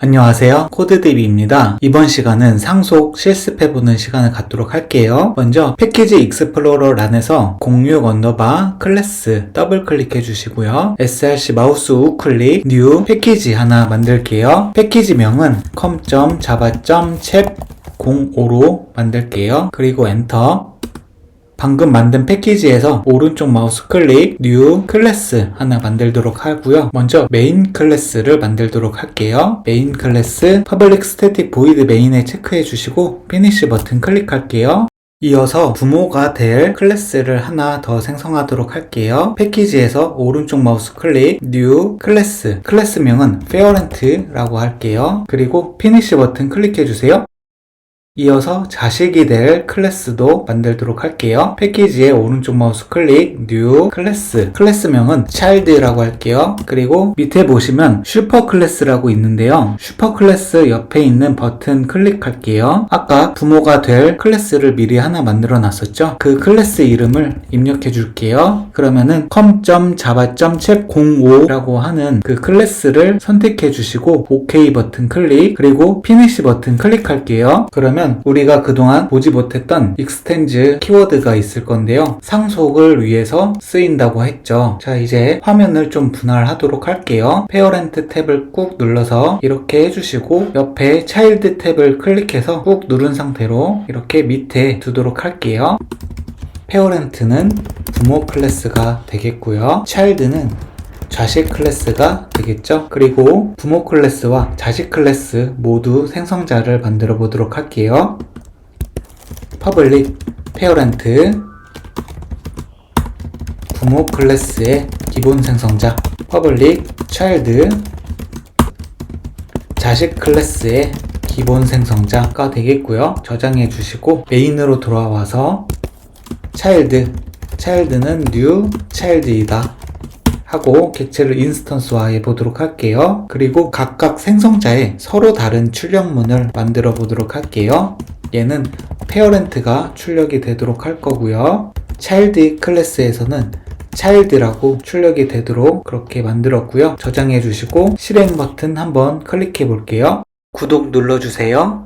안녕하세요. 코드DB입니다. 이번 시간은 상속 실습해보는 시간을 갖도록 할게요. 먼저 패키지 익스플로러 란에서 06 클래스 더블 클릭해 주시고요. src 마우스 우클릭 뉴 패키지 하나 만들게요. 패키지명은 com.java.chep05로 만들게요. 그리고 엔터. 방금 만든 패키지에서 오른쪽 마우스 클릭, 뉴 클래스 하나 만들도록 하고요. 먼저 메인 클래스를 만들도록 할게요. 메인 클래스 public static void main에 체크해 주시고 피니시 버튼 클릭할게요. 이어서 부모가 될 클래스를 하나 더 생성하도록 할게요. 패키지에서 오른쪽 마우스 클릭, 뉴 클래스, 클래스명은 parent라고 할게요. 그리고 피니시 버튼 클릭해 주세요. 이어서 자식이 될 클래스도 만들도록 할게요. 패키지의 오른쪽 마우스 클릭, 뉴 클래스, 클래스명은 child라고 할게요. 그리고 밑에 보시면 슈퍼 클래스라고 있는데요. 슈퍼 클래스 옆에 있는 버튼 클릭할게요. 아까 부모가 될 클래스를 미리 하나 만들어 놨었죠? 그 클래스 이름을 입력해 줄게요. 그러면은 com.java.chep05라고 하는 그 클래스를 선택해 주시고 OK 버튼 클릭, 그리고 피니시 버튼 클릭할게요. 그러면 우리가 그동안 보지 못했던 익스텐즈 키워드가 있을 건데요. 상속을 위해서 쓰인다고 했죠. 자, 이제 화면을 좀 분할하도록 할게요. 페어렌트 탭을 꾹 눌러서 이렇게 해주시고 옆에 차일드 탭을 클릭해서 꾹 누른 상태로 이렇게 밑에 두도록 할게요. 페어렌트는 부모 클래스가 되겠고요. 차일드는 자식 클래스가 되겠죠. 그리고 부모 클래스와 자식 클래스 모두 생성자를 만들어 보도록 할게요. public parent 부모 클래스의 기본 생성자 public child 자식 클래스의 기본 생성자가 되겠고요. 저장해 주시고 메인으로 돌아와서 child는 new child이다 하고 객체를 인스턴스화 해보도록 할게요. 그리고 각각 생성자에 서로 다른 출력문을 만들어 보도록 할게요. 얘는 페어렌트가 출력이 되도록 할 거고요. 차일드 클래스에서는 child라고 출력이 되도록 그렇게 만들었고요. 저장해 주시고 실행 버튼 한번 클릭해 볼게요. 구독 눌러주세요.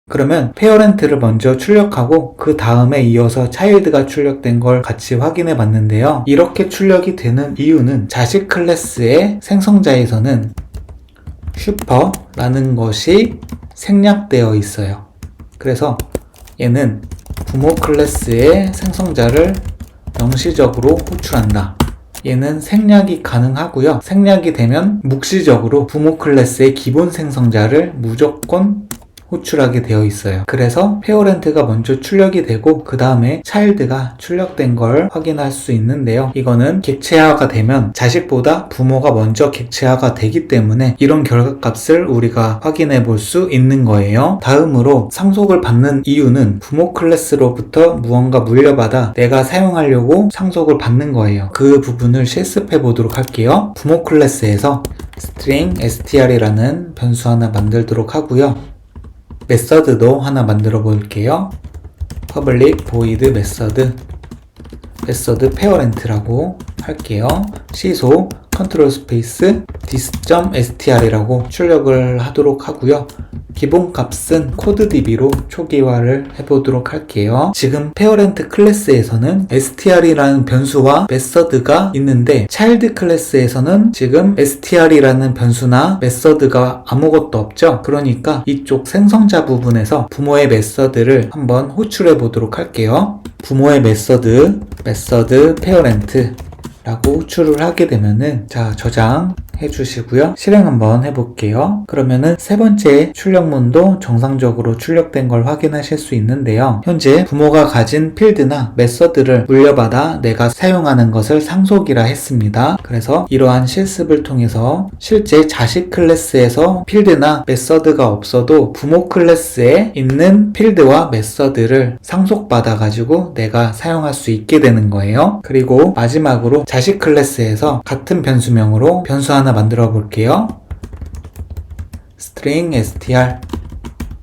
그러면 페어렌트를 먼저 출력하고 그 다음에 이어서 차일드가 출력된 걸 같이 확인해 봤는데요. 이렇게 출력이 되는 이유는 자식 클래스의 생성자에서는 슈퍼라는 것이 생략되어 있어요. 그래서 얘는 부모 클래스의 생성자를 명시적으로 호출한다. 얘는 생략이 가능하고요. 생략이 되면 묵시적으로 부모 클래스의 기본 생성자를 무조건 호출하게 되어 있어요. 그래서 페어렌트가 먼저 출력이 되고 그 다음에 차일드가 출력된 걸 확인할 수 있는데요. 이거는 객체화가 되면 자식보다 부모가 먼저 객체화가 되기 때문에 이런 결과값을 우리가 확인해 볼 수 있는 거예요. 다음으로 상속을 받는 이유는 부모 클래스로부터 무언가 물려받아 내가 사용하려고 상속을 받는 거예요. 그 부분을 실습해 보도록 할게요. 부모 클래스에서 string str이라는 변수 하나 만들도록 하고요. 메서드도 하나 만들어 볼게요. public void method parent라고 할게요. 시소 컨트롤 스페이스 this.str이라고 출력을 하도록 하고요. 기본 값은 코드DB로 초기화를 해보도록 할게요. 지금 페어렌트 클래스에서는 str이라는 변수와 메서드가 있는데 차일드 클래스에서는 지금 str이라는 변수나 메서드가 아무것도 없죠. 그러니까 이쪽 생성자 부분에서 부모의 메서드를 한번 호출해 보도록 할게요. 부모의 메서드 parent 라고 호출을 하게 되면은 자 저장 해주시고요. 실행 한번 해볼게요. 그러면은 세 번째 출력문도 정상적으로 출력된 걸 확인하실 수 있는데요. 현재 부모가 가진 필드나 메서드를 물려받아 내가 사용하는 것을 상속이라 했습니다. 그래서 이러한 실습을 통해서 실제 자식 클래스에서 필드나 메서드가 없어도 부모 클래스에 있는 필드와 메서드를 상속받아 가지고 내가 사용할 수 있게 되는 거예요. 그리고 마지막으로 자식 클래스에서 같은 변수명으로 변수 하나 만들어 볼게요. string str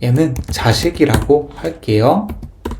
얘는 자식이라고 할게요.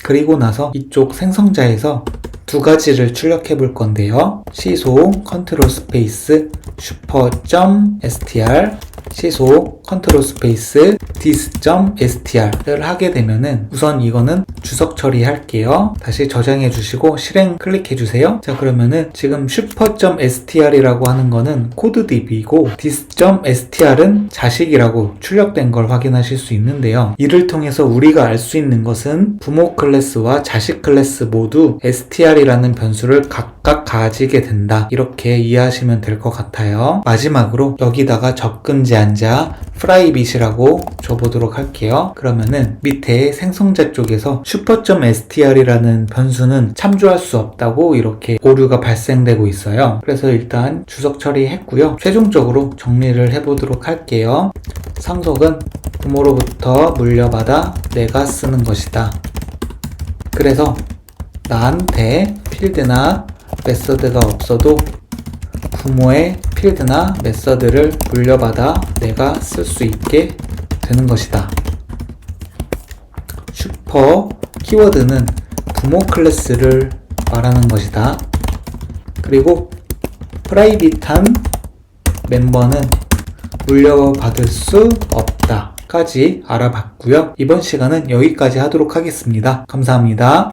그리고 나서 이쪽 생성자에서 두 가지를 출력해 볼 건데요. 시소 컨트롤 스페이스 슈퍼.str 시소 컨트롤 스페이스 dis.str을 하게 되면은 우선 이거는 주석 처리할게요. 다시 저장해 주시고 실행 클릭해 주세요. 자, 그러면은 지금 슈퍼.str이라고 하는 거는 코드DB고 dis.str은 자식이라고 출력된 걸 확인하실 수 있는데요. 이를 통해서 우리가 알 수 있는 것은 부모 클래스와 자식 클래스 모두 str이라는 변수를 각각 가지게 된다. 이렇게 이해하시면 될 것 같아요. 마지막으로 여기다가 접근 제한자 프라이빗이라고 줘보도록 할게요. 그러면은 밑에 생성자 쪽에서 슈퍼.str이라는 변수는 참조할 수 없다고 이렇게 오류가 발생되고 있어요. 그래서 일단 주석 처리했고요. 최종적으로 정리를 해보도록 할게요. 상속은 부모로부터 물려받아 내가 쓰는 것이다. 그래서 나한테 필드나 메서드가 없어도 부모의 필드나 메서드를 물려받아 내가 쓸 수 있게 되는 것이다. 슈퍼 키워드는 부모 클래스를 말하는 것이다. 그리고 프라이빗한 멤버는 물려받을 수 없다 까지 알아봤고요. 이번 시간은 여기까지 하도록 하겠습니다. 감사합니다.